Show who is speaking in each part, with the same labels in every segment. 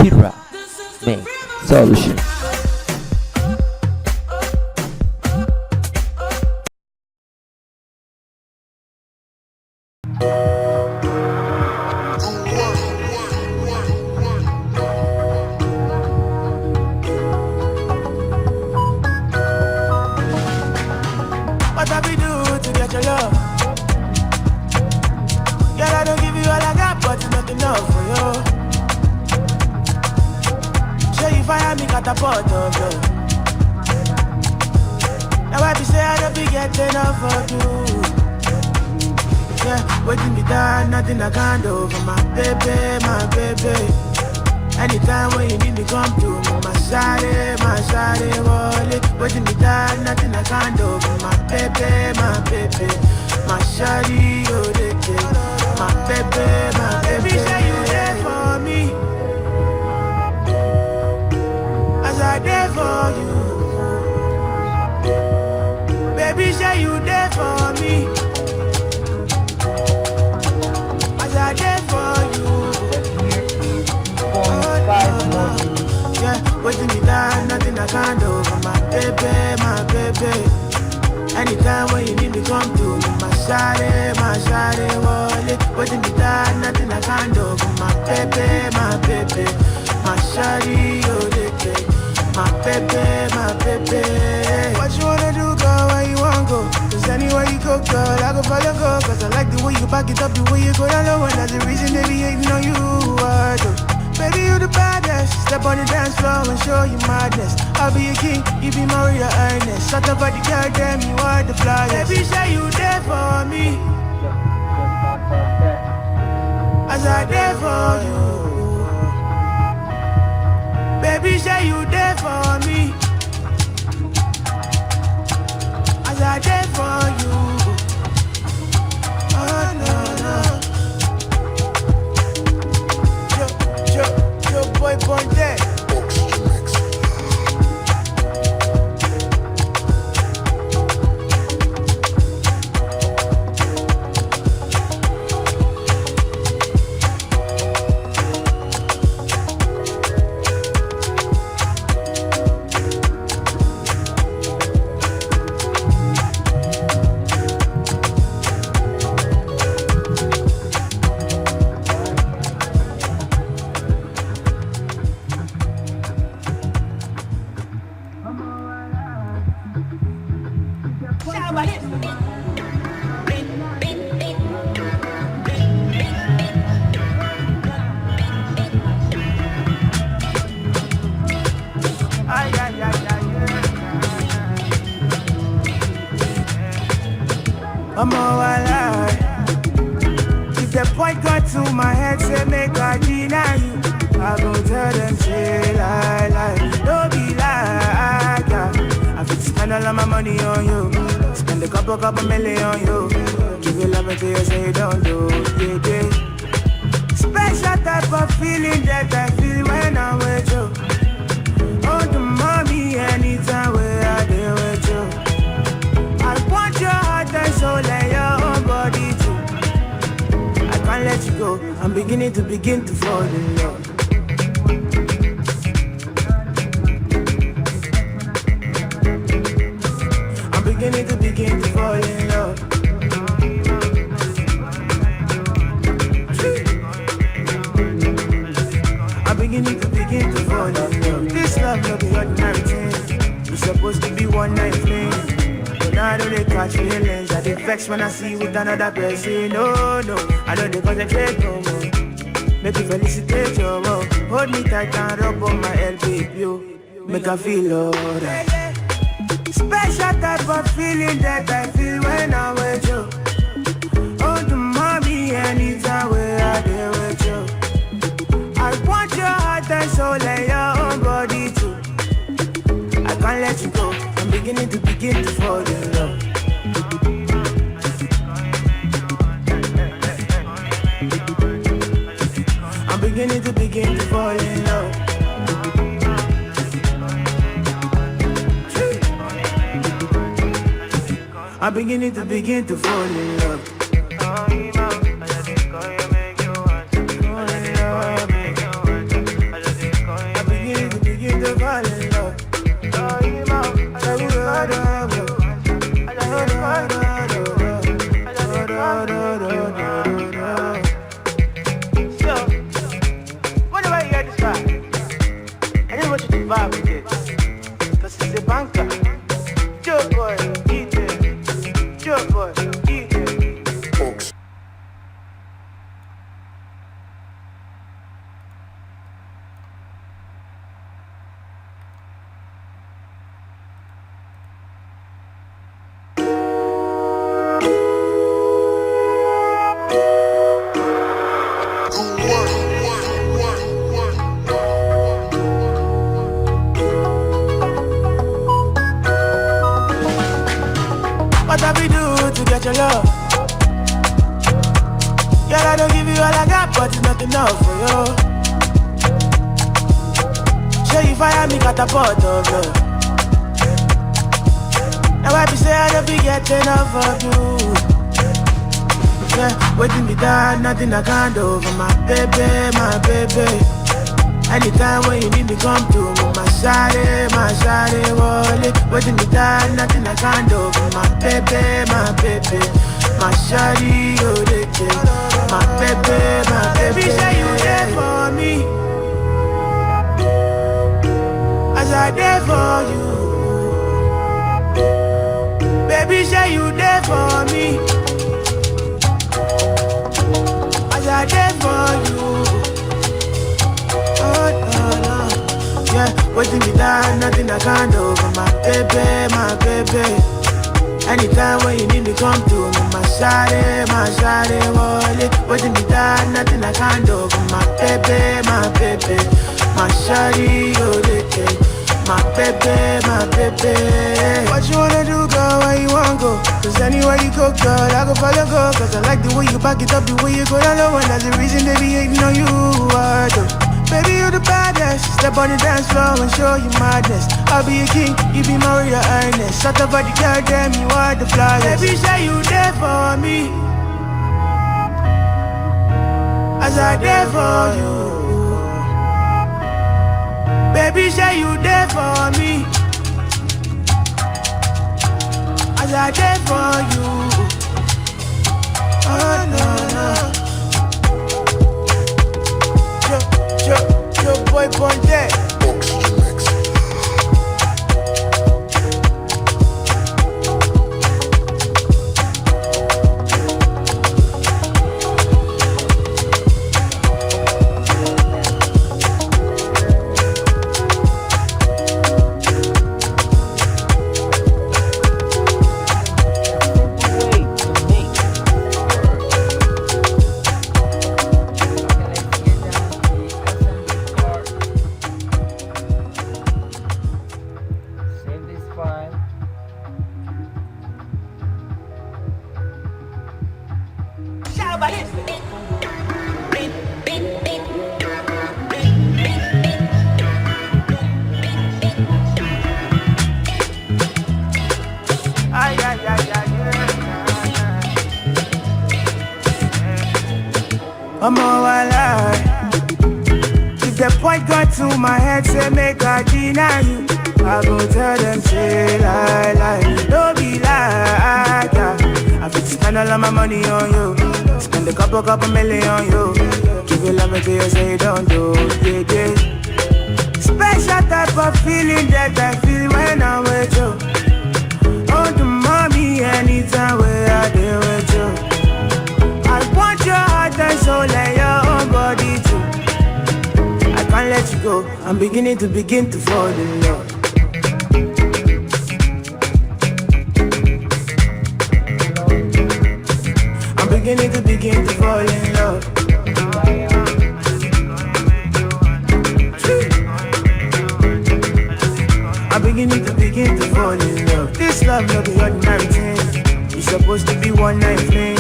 Speaker 1: Kira Make Solution.
Speaker 2: What have we do to get your love? Girl, I don't give you all I got, but it's not enough for you. Show you fire me catapult of love. Now I be say I don't be getting enough of you. Yeah, waiting me down, nothing I can't do for my baby. Anytime when you need me, come to me, my side, wallet. Waiting me down, nothing I can't do for my baby. My shawty, oh, they take my baby. Baby, say you there for me, as I there for you. Baby, say you there for me, as I there for you. Yeah, waiting me down, nothing I can't do for my baby. Anytime when you need me, come to me, my shawty, wallet. Waiting me down, nothing I can't do for my baby. My shawty, oh, they take my baby. What you wanna do, girl, where you wanna go? Cause anywhere you go, girl, I go follow, go. Cause I like the way you back it up, the way you go down low. And that's the reason they be hating on you, baby, you the baddest. Step on the dance floor and show you madness. I'll be a king, you be Maria Ernest. Shut up at the girl, damn, you are the flyest. Baby, say you there for me, as I there for you. Baby, say you there for me, as I there for you. Oh, no. Yo, boy, born dead. I'm all alive. If the point got to my head, say make I deny you, I go tell them say lie. Don't be like yeah. I fit spend all of my money on you, spend a couple million on you. Give you love until you say you don't do, yeah. Special type of feeling that I feel when I'm with you. Oh, the mommy, anytime where I deal with you. I want your heart and soul and your own body too. I can't let you go. I'm beginning to fall in love. I'm beginning to fall in love. I'm beginning to fall in love. This love no be ordinary thing. It's supposed to be one night thing. Now I know they catch feelings. I get vexed when I see you with another person. No, I know they concentrate no more. Make you felicitate your work. Hold me tight and rub on my elbow, you make I feel alright. Special type of feeling that I feel when I'm with you. Oh, the mommy, anytime where I deal with you. I want your heart and soul and your own body too. I can't let you go. I'm beginning to fall in love. I'm beginning to fall in love. I'm beginning to fall in love. vibe with it. Cause it's a banker. Joe boy, eat it. Joe boy, eat it. Folks. What have we do to get your love? Girl, I don't give you all I got, but it's not enough for you. Show you fire me catapult of love. Now I be say I don't be getting enough of you. Yeah, waiting me down, nothing I can't do for my baby, my baby. Anytime when you need me, come to me, my shawty, wallet. Waiting me down, nothing I can't do for my baby, my shawty, oh, my baby, my baby. Say you there for me, as I there for you. Baby, say you there for me, as I there for you. Oh, no, no. Yeah, waiting me down, nothing I can't do for my baby. Anytime when you need me, come to me, my shawty, wallet. Waiting me down, nothing I can't do for my baby, my shawty, oh, my baby. What you wanna do, girl, where you wanna go? Cause anywhere you go, girl, I go follow, go. Cause I like the way you back it up, the way you go down low. And that's the reason they be hating on you, baby, you the baddest. Step on the dance floor and show you madness. I'll be a king, you be Maria Ernest. Shut up, body, girl, damn, you are the flyest. Baby, say you there for me, as I there for you. Baby, say you there for me, as I there for you. Oh, no, no. Your boy Ponte. I'm all alive. If the point got to my head, say make I deny you, I go tell them say lie. Don't be like that. I fit spend all of my money on you, spend a couple million on you. Give you love until you say don't do, yeah. Special type of feeling that I feel when I'm with you. Oh, the mommy, anytime where I deal with you. I want your heart and soul and your own body too. I can't let you go, I'm beginning to fall in love. I'm beginning to fall in love. I'm beginning to fall in love. This love no be ordinary thing. It's supposed to be one night thing.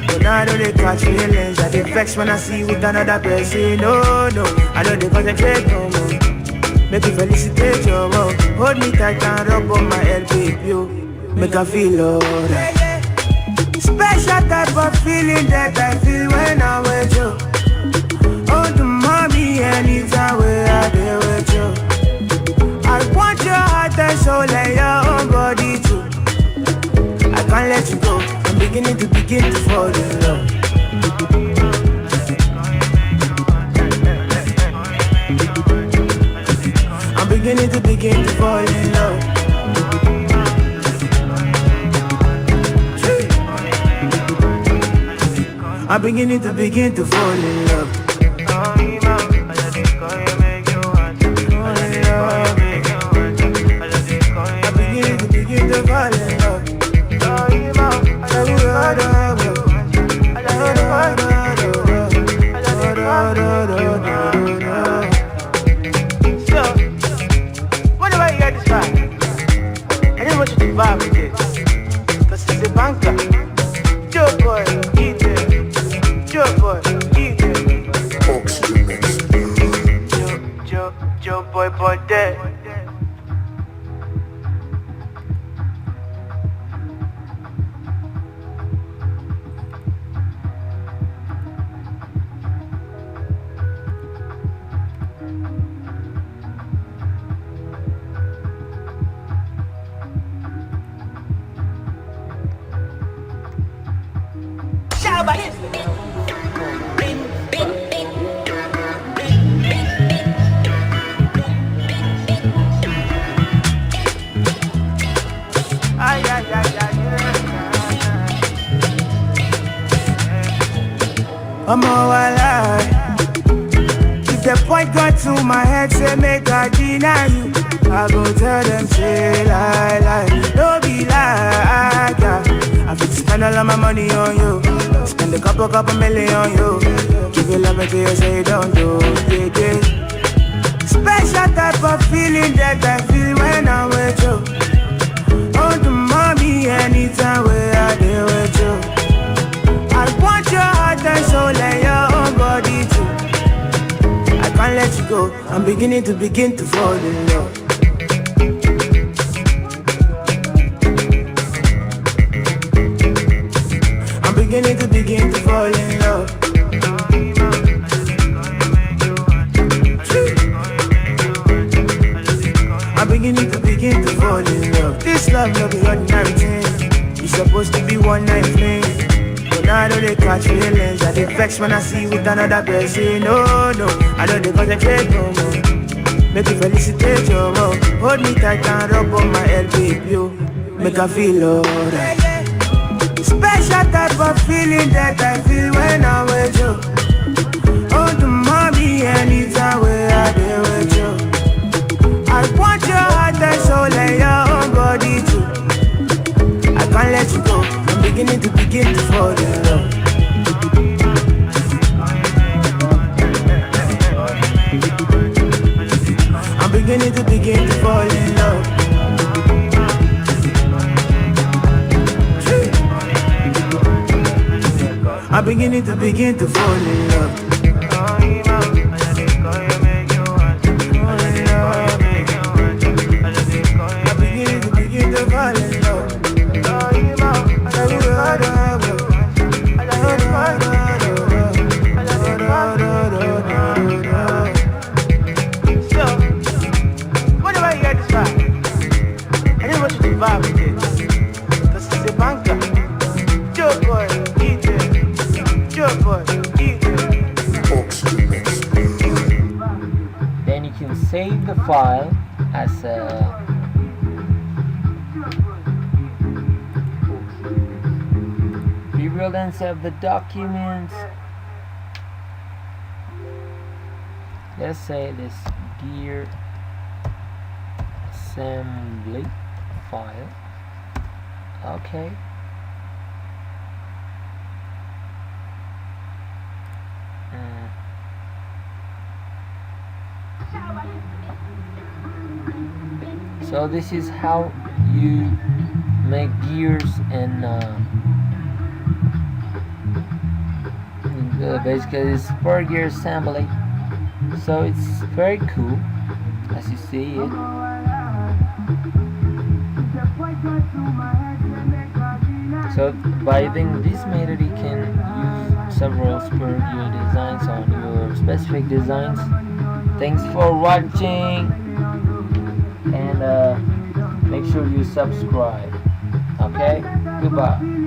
Speaker 2: But now I know they catch feelings. I get vexed when I see you with another person. No, I know they concentrate no more. Make you felicitate your love. Hold me tight and rub on my head, baby, yo. Make I feel alright. Special type of feeling that I feel when I'm with you. Oh, the mommy, anytime where I deal with you. I want your heart and soul and your own body too. I can't let you go, I'm beginning to fall in love. I'm beginning to fall in love. I'm beginning to fall in love. Vibe with it, cause it's a banker. Joe boy, eat it. Joe boy, eat it. Joe boy, dead. I'm all alive. If the point got to my head, say make I deny you, I go tell them, say lie. Don't be like that. I fit spend all of my money on you. Spend a couple million on you. Give you love until you say you don't do. Yeah. Special type of feeling that I feel when I'm with you. Oh, the mommy, anytime where I deal with you. I want your heart and soul and your own body too. I can't let you go. I'm beginning to fall in love. I'm beginning to fall in love. I'm beginning to fall in love. This love no be ordinary thing. It's supposed to be one night fling. Now I know they catch feelings. I they vex when I see you with another person. No, I know they concentrate no more. Make you felicitate your more. Hold me tight and rub on my head, baby. Make I feel alright. Special type of feeling that I feel when I'm with you. Oh, the mommy, anytime where I deal with you. I want your heart and soul and your own body too. I can't let you go. I'm beginning to fall in love. I'm beginning to fall in love. I'm beginning to fall in love. Vibe with it, cause it's a banker. Joe boy, eat it. Joe boy, eat it.
Speaker 1: Then you can save the file as a we will then save the document. Let's say this gear assembly file. Okay. So this is how you make gears and basically it's Spur gear assembly. So it's very cool as you see it. So by using this method you can use several Spur gear designs on your specific designs. Thanks for watching and make sure you subscribe. Okay, goodbye.